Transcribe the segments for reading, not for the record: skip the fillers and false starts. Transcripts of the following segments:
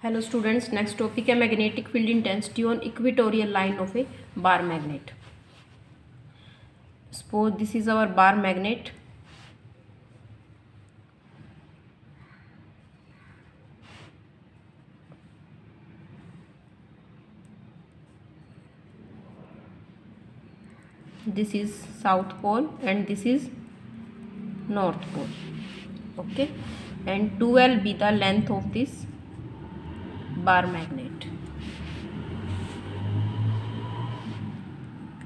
Hello students, next topic है magnetic field intensity on equatorial line of a bar magnet. Suppose this is our bar magnet. This is south pole and this is north pole. Okay, and 2L be the length of this bar magnet.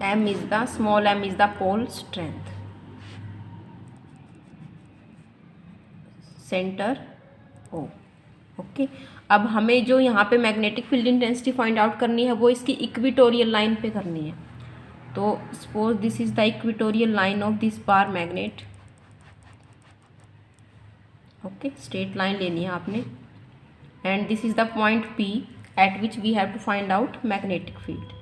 M is the small m is the pole strength. Centre O. Okay, अब हमें जो यहाँ पे magnetic field intensity find out करनी है वो इसकी equatorial line पे करनी है. तो suppose this is the equatorial line of this bar magnet. Okay, straight line लेनी है आपने and this is the point P at which we have to find out magnetic field.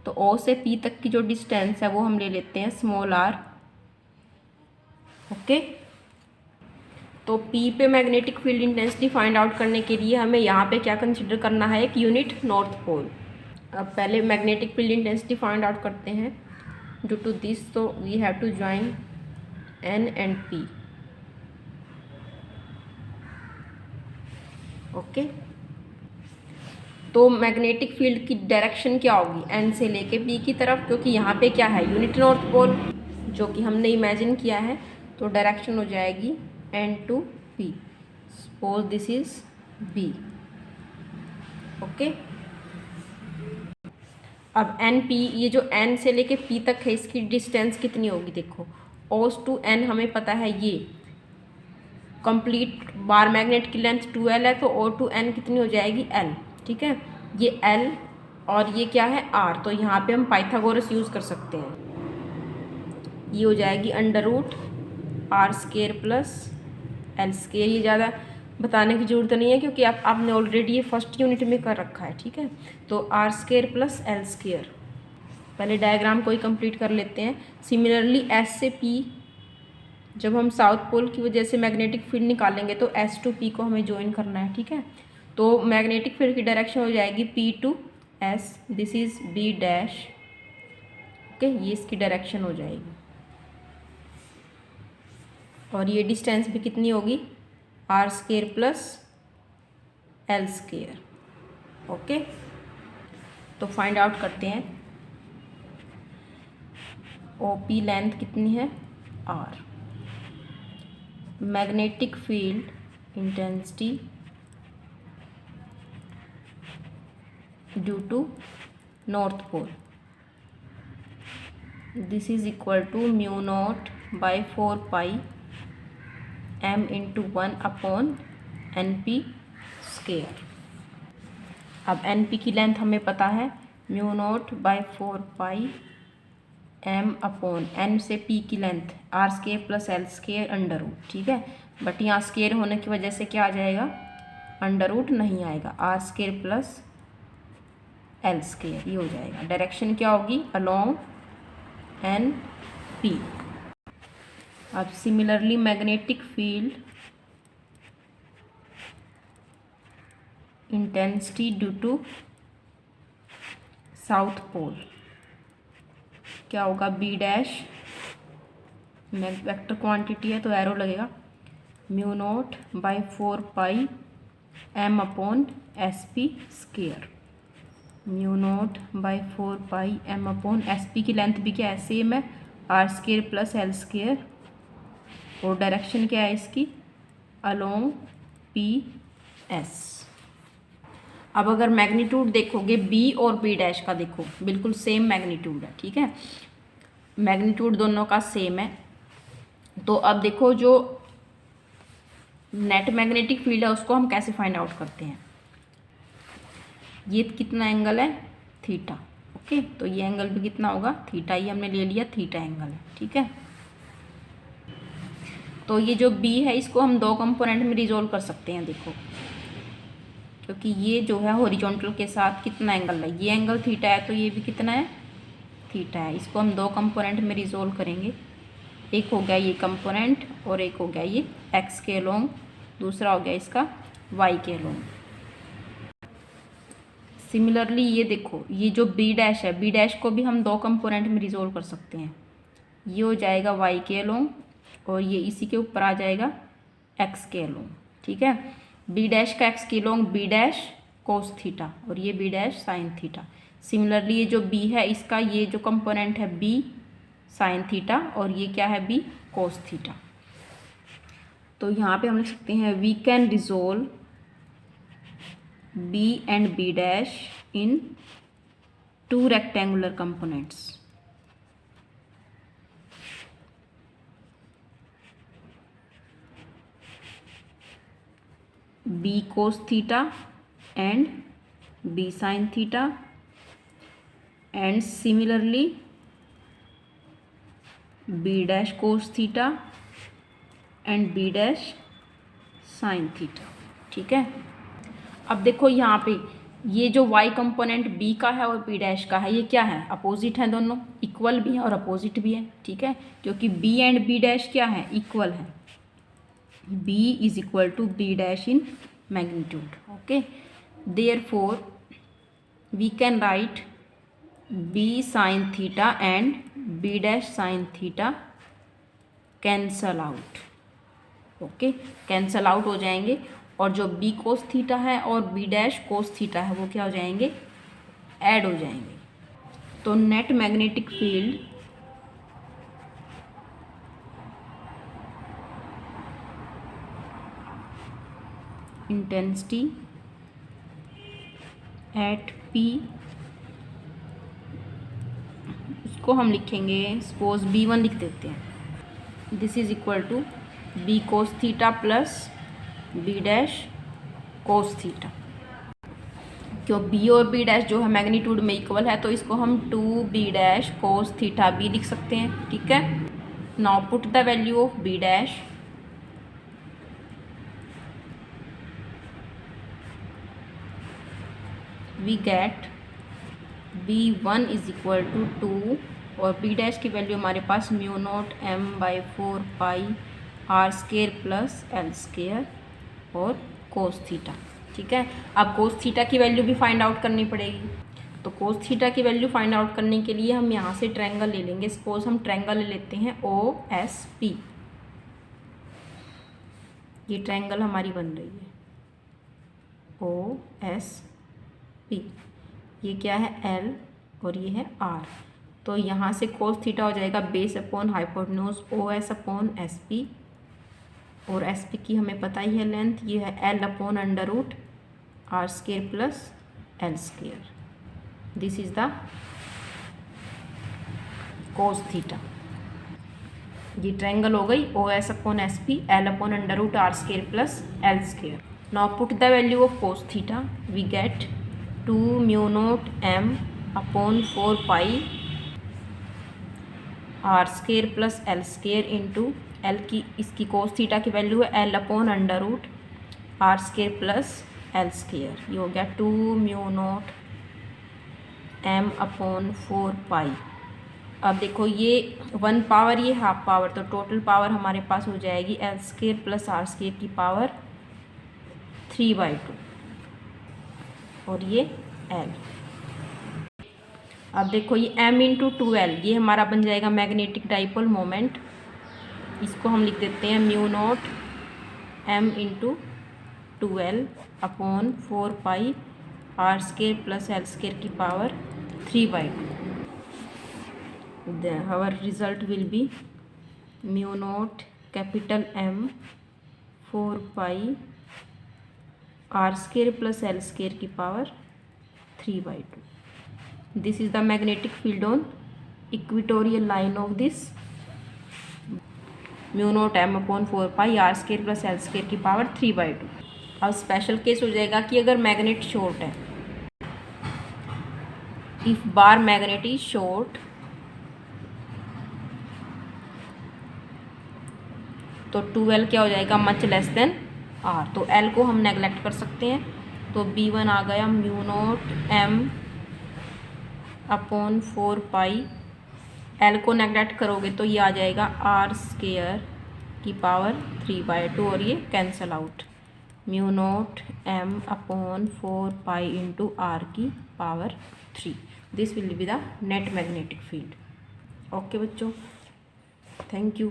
तो O से P तक की जो डिस्टेंस है वो हम ले लेते हैं स्मॉल r. ओके, तो P पे magnetic field intensity find out करने के लिए हमें यहाँ पे क्या कंसिडर करना है, एक यूनिट नॉर्थ पोल. अब पहले magnetic field intensity find out करते हैं. ड्यू टू दिस तो we have to join N and P. Okay, तो मैग्नेटिक फील्ड की डायरेक्शन क्या होगी, N से लेके P की तरफ, क्योंकि यहाँ पे क्या है यूनिट नॉर्थ पोल जो कि हमने इमेजिन किया है. तो डायरेक्शन हो जाएगी N to P. Suppose this is B. Okay, अब NP, ये जो N से लेके P तक है इसकी डिस्टेंस कितनी होगी. देखो O टू N हमें पता है, ये कंप्लीट बार मैग्नेट की लेंथ 2L है, तो O टू N कितनी हो जाएगी L. ठीक है, ये L और ये क्या है R. तो यहाँ पे हम पाइथागोरस यूज़ कर सकते हैं. ये हो जाएगी √r² प्लस L². ये ज़्यादा बताने की ज़रूरत नहीं है क्योंकि आपने ऑलरेडी ये फर्स्ट यूनिट में कर रखा है. ठीक है, तो r² प्लस L². पहले डायग्राम को ही कंप्लीट कर लेते हैं. सिमिलरली S से P, जब हम साउथ पोल की वजह से मैग्नेटिक फील्ड निकालेंगे तो S टू P को हमें ज्वाइन करना है. ठीक है, तो मैग्नेटिक फील्ड की डायरेक्शन हो जाएगी P to S. This is B dash. Okay, ये इसकी डायरेक्शन हो जाएगी और ये डिस्टेंस भी कितनी होगी, r² प्लस L². ओके, तो फाइंड आउट करते हैं. OP लेंथ कितनी है, R. Magnetic field intensity due to north pole, this is equal to μ0/4π m into 1/NP². अब NP की लेंथ हमें पता है μ0/4π m/N से P की लेंथ r² प्लस L². ठीक है, बट यहाँ स्केयर होने की वजह से क्या आ जाएगा, √ नहीं आएगा, r² प्लस L². ये हो जाएगा. डायरेक्शन क्या होगी, अलोंग NP. अब similarly magnetic field intensity due to south pole क्या होगा, B डैश. वेक्टर क्वांटिटी है तो एरो लगेगा, μ0/4π m/SP². μ0/4π m/SP की लेंथ भी क्या है, सेम है, r² प्लस L². और डायरेक्शन क्या है इसकी, अलोंग PS. अब अगर मैग्नीट्यूड देखोगे B और B डैश का, देखो बिल्कुल सेम मैग्नीट्यूड है. ठीक है, मैग्नीट्यूड दोनों का सेम है. तो अब देखो जो नेट मैग्नेटिक फील्ड है उसको हम कैसे फाइंड आउट करते हैं. ये कितना एंगल है, थीटा. ओके, तो ये एंगल भी कितना होगा, थीटा. ये हमने ले लिया, थीटा एंगल है. ठीक है, तो ये जो B है इसको हम दो कंपोनेंट में रिजोल्व कर सकते हैं. देखो, क्योंकि ये जो है हॉरिजॉन्टल के साथ कितना एंगल है, ये एंगल थीटा है, तो ये भी कितना है, थीटा है. इसको हम दो कंपोनेंट में रिजोल्व करेंगे. एक हो गया ये कंपोनेंट और एक हो गया ये x के अलोंग, दूसरा हो गया इसका y के अलोंग. सिमिलरली ये देखो, ये जो बी डैश है, बी डैश को भी हम दो कंपोनेंट में रिजोल्व कर सकते हैं। ये हो जाएगा वाई के अलोंग और ये इसी के ऊपर आ जाएगा एक्स के अलोंग, ठीक है। बी डैश का एक्स के along B dash cos theta और ये B dash sine theta. Similarly ये जो बी है इसका ये जो कंपोनेंट है बी साइन थीटा और ये क्या है बी कोस थीटा। तो यहाँ पे हम लिख सकते हैं we can resolve b and b dash in two rectangular components. b cos theta and b sin theta, and similarly b dash cos theta and b dash sin theta, ठीक है। अब देखो यहाँ पे ये जो y कंपोनेंट b का है और b डैश का है, ये क्या है अपोजिट है, दोनों इक्वल भी है और अपोजिट भी है, ठीक है, क्योंकि b एंड b डैश क्या है इक्वल है। b is equal to b dash in magnitude, okay. Therefore we can write b sine theta and b dash sine theta cancel out, okay, cancel out हो जाएंगे और जो b cos theta है और b dash cos theta है वो क्या हो जाएंगे ऐड हो जाएंगे। तो net magnetic field intensity at p, उसको हम लिखेंगे सपोज b1 लिख देते हैं। This is equal to b cos theta plus B dash cos theta. क्यों बी और बी डैश जो है मैग्नीट्यूड में इक्वल है तो इसको हम 2b dash cos theta B लिख सकते हैं, ठीक है। Now put the value of B dash, we get b1 is equal to 2 और बी डैश की वैल्यू हमारे पास mu naught m/4 pi R square plus L square और कोस थीटा, ठीक है। अब कोस थीटा की वैल्यू भी फाइंड आउट करनी पड़ेगी। तो कोस थीटा की वैल्यू फाइंड आउट करने के लिए हम यहाँ से ट्रायंगल ले लेंगे। सपोज हम ट्रायंगल ले लेते हैं OSP, ये ट्रायंगल हमारी बन रही है OSP। ये क्या है L और ये है R। तो यहाँ से कोस थीटा हो जाएगा base upon hypotenuse OS upon SP और SP की हमें पता ही है लेंथ, ये है L upon under root R square plus L square. This is the cos theta. ये ट्रायंगल हो गई OS upon SP L upon under root R square plus L square. Now put the value of cos theta, we get 2 mu naught m upon 4 pi R square plus L square into L की इसकी cos theta की value है L upon under root R square plus L square. ये हो गया 2 mu naught m upon 4 पाई। अब देखो ये 1 पावर ये हाफ पावर, तो टोटल पावर हमारे पास हो जाएगी L square plus R square की पावर 3/2 और ये L। अब देखो ये m इंटू 2L, ये हमारा बन जाएगा मैग्नेटिक डाइपोल मोमेंट। इसको हम लिख देते हैं mu naught m into 2L upon 4 pi R square plus L square की power 3/2। our result will be mu naught capital M 4 pi R square plus L square की power 3/2। This is the magnetic field on equatorial line of this mu naught m upon 4 pi R square plus L square की power 3/2। अब special case हो जाएगा कि अगर magnet short है, if bar magnet is short, तो 2L क्या हो जाएगा मच लेस देन R। तो L को हम नेगलेक्ट कर सकते हैं, तो B1 आ गया म्यू नॉट m अपॉन 4 पाई, L को नेगलेक्ट करोगे तो ये आ जाएगा R स्केयर की पावर 3/2 और ये cancel out. Mu naught M upon 4 pi into R की power 3। This will be the net magnetic field. Okay बच्चों, थैंक यू।